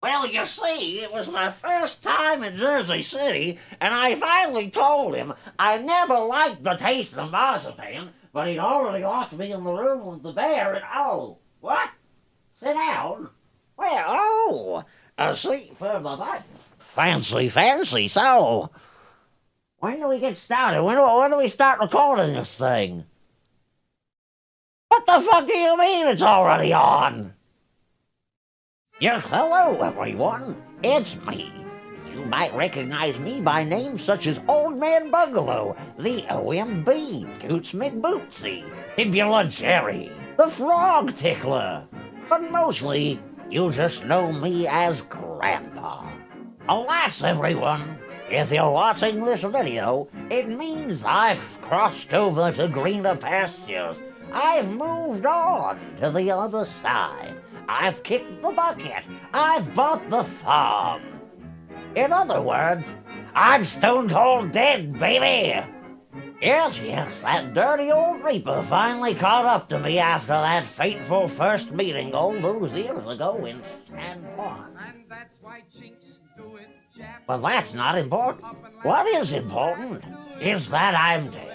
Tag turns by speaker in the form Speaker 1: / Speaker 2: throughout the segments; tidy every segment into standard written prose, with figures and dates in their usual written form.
Speaker 1: Well, you see, it was my first time in Jersey City, and I finally told him I never liked the taste of marzipan, but he'd already locked me in the room with the bear, and what? Sit down? Well, a seat for my butt. Fancy, so. When do we get started? When do we start recording this thing? What the fuck do you mean it's already on? Yes, hello, everyone. It's me. You might recognize me by names such as Old Man Bungalow, the OMB, Toots McBootsy, Fibula Jerry, the Frog Tickler. But mostly, you just know me as Grandpa. Alas, everyone, if you're watching this video, it means I've crossed over to greener pastures. I've moved on to the other side. I've kicked the bucket. I've bought the farm. In other words, I'm stone cold dead, baby. Yes, that dirty old reaper finally caught up to me after that fateful first meeting all those years ago in San Juan.
Speaker 2: And that's why chinks do it, Jap.
Speaker 1: But that's not important. What is important is that I'm dead.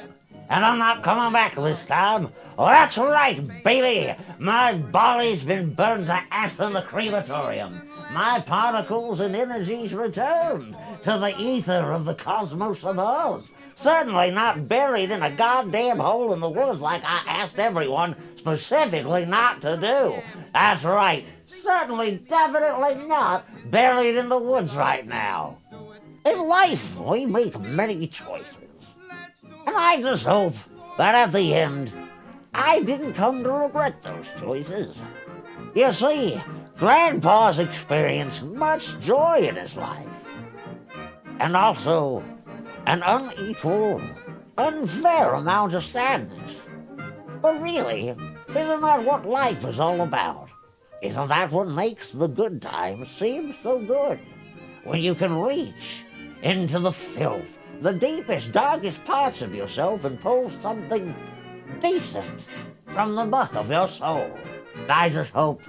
Speaker 1: And I'm not coming back this time. Oh, that's right, baby. My body's been burned to ash in the crematorium. My particles and energies returned to the ether of the cosmos above. Certainly not buried in a goddamn hole in the woods like I asked everyone specifically not to do. That's right. Certainly, definitely not buried in the woods right now. In life, we make many choices. And I just hope that at the end, I didn't come to regret those choices. You see, Grandpa's experienced much joy in his life. And also an unequal, unfair amount of sadness. But really, isn't that what life is all about? Isn't that what makes the good times seem so good? When you can reach into the filth, the deepest, darkest parts of yourself and pull something decent from the muck of your soul. I just hope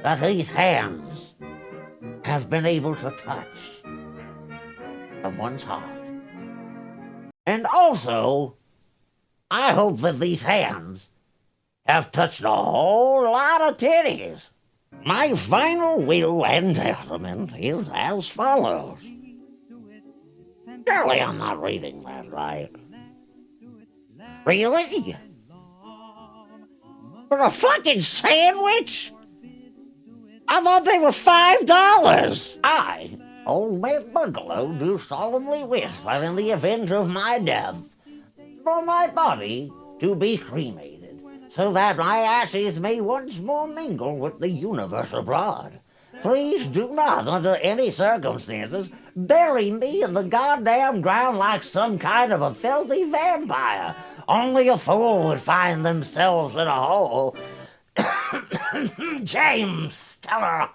Speaker 1: that these hands have been able to touch someone's heart. And also, I hope that these hands have touched a whole lot of titties. My final will and testament is as follows. Surely I'm not reading that right. Really? For a fucking sandwich? I thought they were $5. I, Old Man Bungalow, do solemnly wish that in the event of my death, for my body to be cremated, so that my ashes may once more mingle with the universe abroad. Please do not, under any circumstances, bury me in the goddamn ground like some kind of a filthy vampire. Only a fool would find themselves in a hole. James Steller.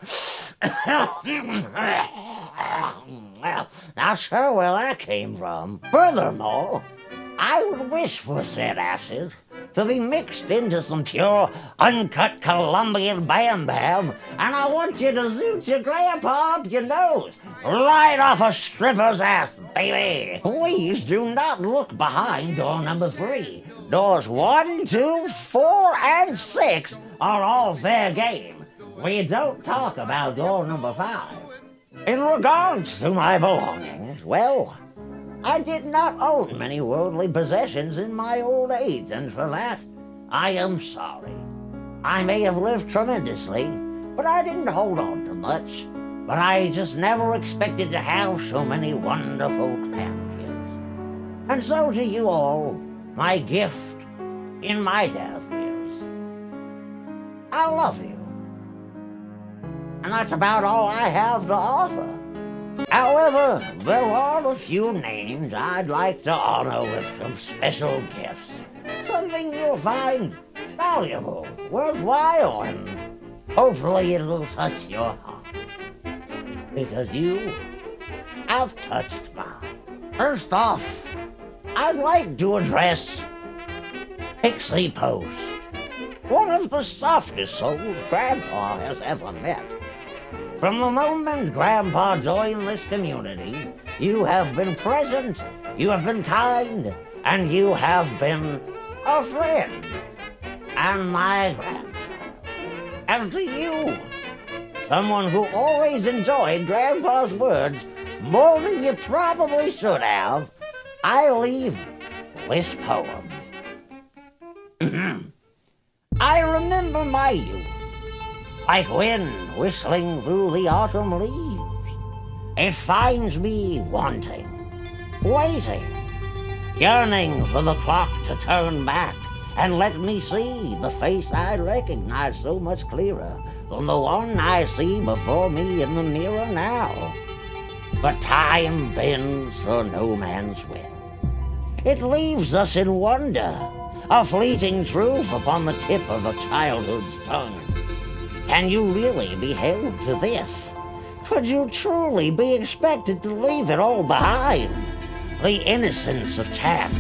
Speaker 1: Well, now sure where that came from. Furthermore, I would wish for said ashes to be mixed into some pure, uncut Colombian Bam Bam, and I want you to zoot your grandpa up your nose, right off a stripper's ass, baby. Please do not look behind door number 3. Doors 1, 2, 4, and 6 are all fair game. We don't talk about door number 5. In regards to my belongings, well, I did not own many worldly possessions in my old age, and for that, I am sorry. I may have lived tremendously, but I didn't hold on to much. But I just never expected to have so many wonderful grandkids. And so to you all, my gift in my death is, I love you. And that's about all I have to offer. However, there are a few names I'd like to honor with some special gifts. Something you'll find valuable, worthwhile, and hopefully it'll touch your heart. Because you have touched mine. First off, I'd like to address Pixie Post, one of the softest souls Grandpa has ever met. From the moment Grandpa joined this community, you have been present, you have been kind, and you have been a friend. And my grandson. And to you, someone who always enjoyed Grandpa's words more than you probably should have, I leave this poem. I remember my youth, like wind whistling through the autumn leaves. It finds me wanting, waiting, yearning for the clock to turn back and let me see the face I recognize so much clearer than the one I see before me in the mirror now. But time bends for no man's will. It leaves us in wonder, a fleeting truth upon the tip of a childhood's tongue. Can you really be held to this? Could you truly be expected to leave it all behind? The innocence of chance,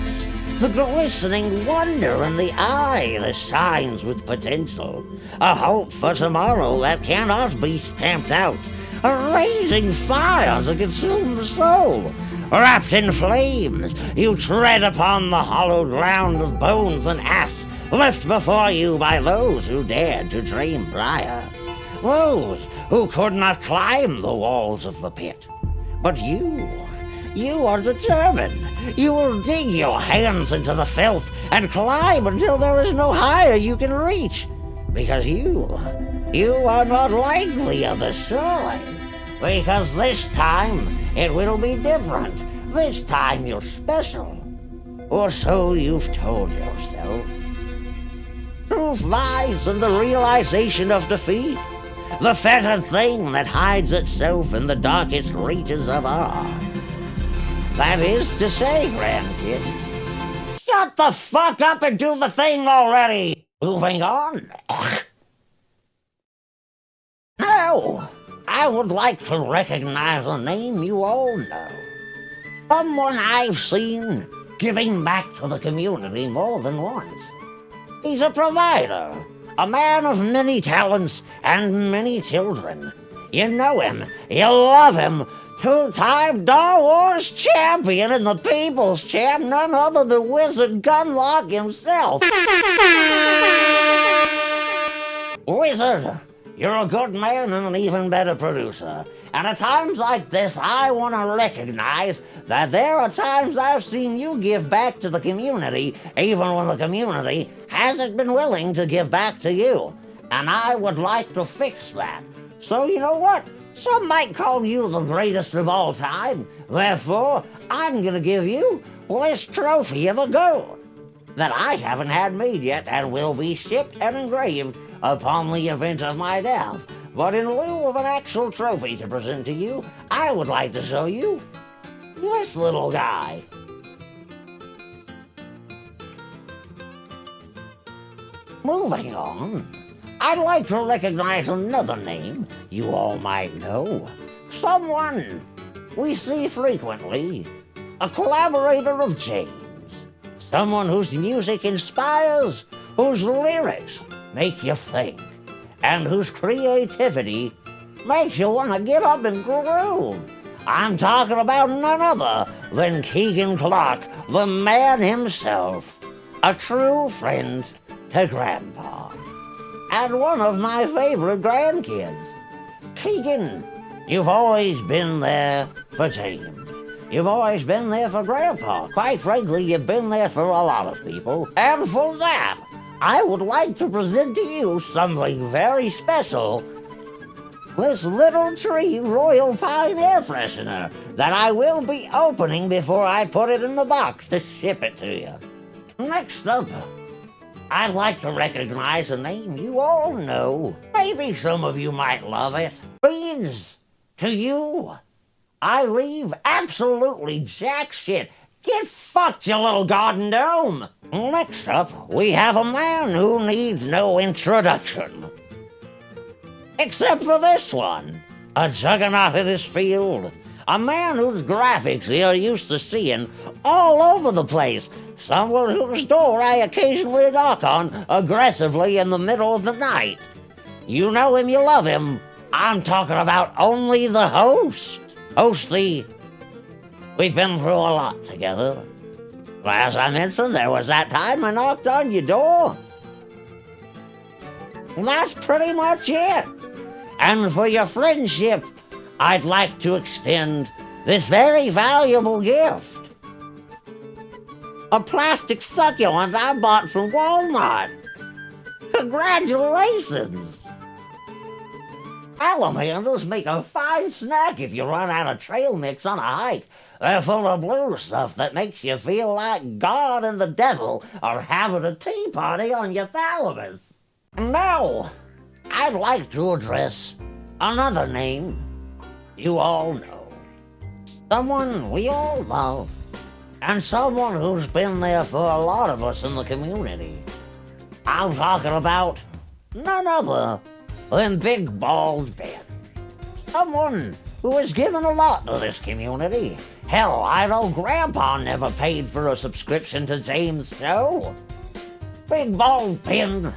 Speaker 1: the glistening wonder in the eye that shines with potential, a hope for tomorrow that cannot be stamped out, a raging fire to consume the soul. Wrapped in flames, you tread upon the hollow ground of bones and ash left before you by those who dared to dream prior, those who could not climb the walls of the pit. But you are determined. You will dig your hands into the filth and climb until there is no higher you can reach, because you are not like the others, surely. Because this time it will be different. This time you're special. Or so you've told yourself. Truth lies in the realization of defeat, the fettered thing that hides itself in the darkest reaches of our hearts. That is to say, grandkid, shut the fuck up and do the thing already! Moving on. Now, I would like to recognize a name you all know. Someone I've seen giving back to the community more than once. He's a provider, a man of many talents and many children. You know him, you love him, two-time Star Wars champion and the People's Champ, none other than Wizard Gunlock himself. Wizard, you're a good man and an even better producer. And at times like this, I want to recognize that there are times I've seen you give back to the community, even when the community hasn't been willing to give back to you. And I would like to fix that. So you know what? Some might call you the greatest of all time. Therefore, I'm going to give you this trophy of a gold that I haven't had made yet and will be shipped and engraved upon the event of my death. But in lieu of an actual trophy to present to you, I would like to show you this little guy. Moving on, I'd like to recognize another name you all might know. Someone we see frequently, a collaborator of James. Someone whose music inspires, whose lyrics make you think, and whose creativity makes you want to get up and groove. I'm talking about none other than Keegan Clark, the man himself, a true friend to Grandpa, and one of my favorite grandkids. Keegan, you've always been there for James. You've always been there for Grandpa. Quite frankly, you've been there for a lot of people. And for that, I would like to present to you something very special. This little tree Royal Pine air freshener that I will be opening before I put it in the box to ship it to you. Next up, I'd like to recognize a name you all know. Maybe some of you might love it. Beans, to you, I leave absolutely jack shit. Get fucked, you little garden gnome! Next up, we have a man who needs no introduction. Except for this one, a juggernaut in his field, a man whose graphics you're used to seeing all over the place, someone whose door I occasionally knock on aggressively in the middle of the night. You know him, you love him, I'm talking about only the host. Hosty, we've been through a lot together. As I mentioned, there was that time I knocked on your door. And that's pretty much it. And for your friendship, I'd like to extend this very valuable gift. A plastic succulent I bought from Walmart. Congratulations! Salamanders make a fine snack if you run out of trail mix on a hike. They're full of blue stuff that makes you feel like God and the devil are having a tea party on your thalamus. Now, I'd like to address another name you all know. Someone we all love, and someone who's been there for a lot of us in the community. I'm talking about none other than Big Bald Ben. Someone who has given a lot to this community. Hell, I know Grandpa never paid for a subscription to James' show. Big Bald Ben,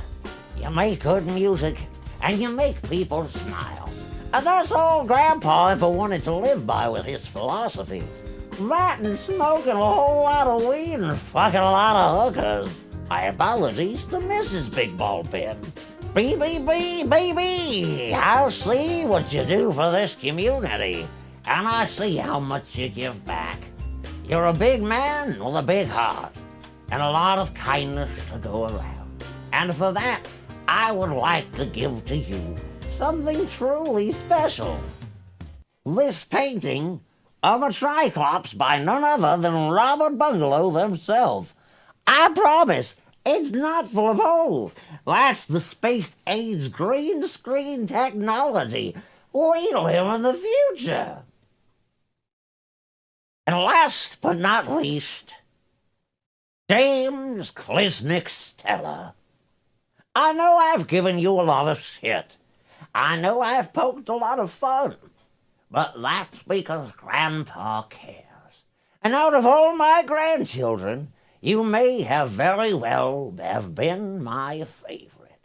Speaker 1: you make good music and you make people smile. And that's all Grandpa ever wanted to live by with his philosophy. That and smoking a whole lot of weed and fucking a lot of hookers. My apologies to Mrs. Big Bald Ben. Baby, I see what you do for this community, and I see how much you give back. You're a big man with a big heart, and a lot of kindness to go around. And for that, I would like to give to you something truly special. This painting of a Triclops by none other than Robert Bungalow themselves. I promise, it's not full of holes. That's the space-age green screen technology. We live in the future. And last but not least, James Klisnick Stella. I know I've given you a lot of shit. I know I've poked a lot of fun. But that's because Grandpa cares. And out of all my grandchildren, you may have very well have been my favorite.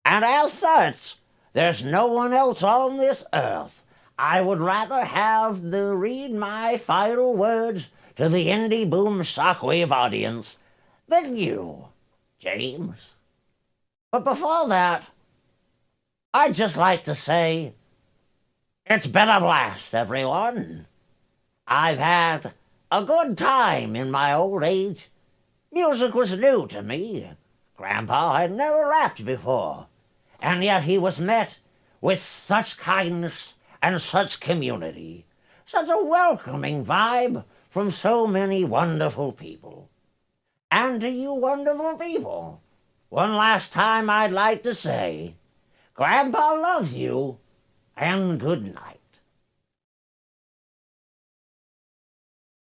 Speaker 1: And as such, there's no one else on this earth I would rather have to read my final words to the Indie Boom Shockwave audience than you, James. But before that, I'd just like to say, it's been a blast, everyone. I've had a good time in my old age. Music was new to me. Grandpa had never rapped before, and yet he was met with such kindness and such community, such a welcoming vibe from so many wonderful people. And to you wonderful people, one last time I'd like to say, Grandpa loves you, and good night.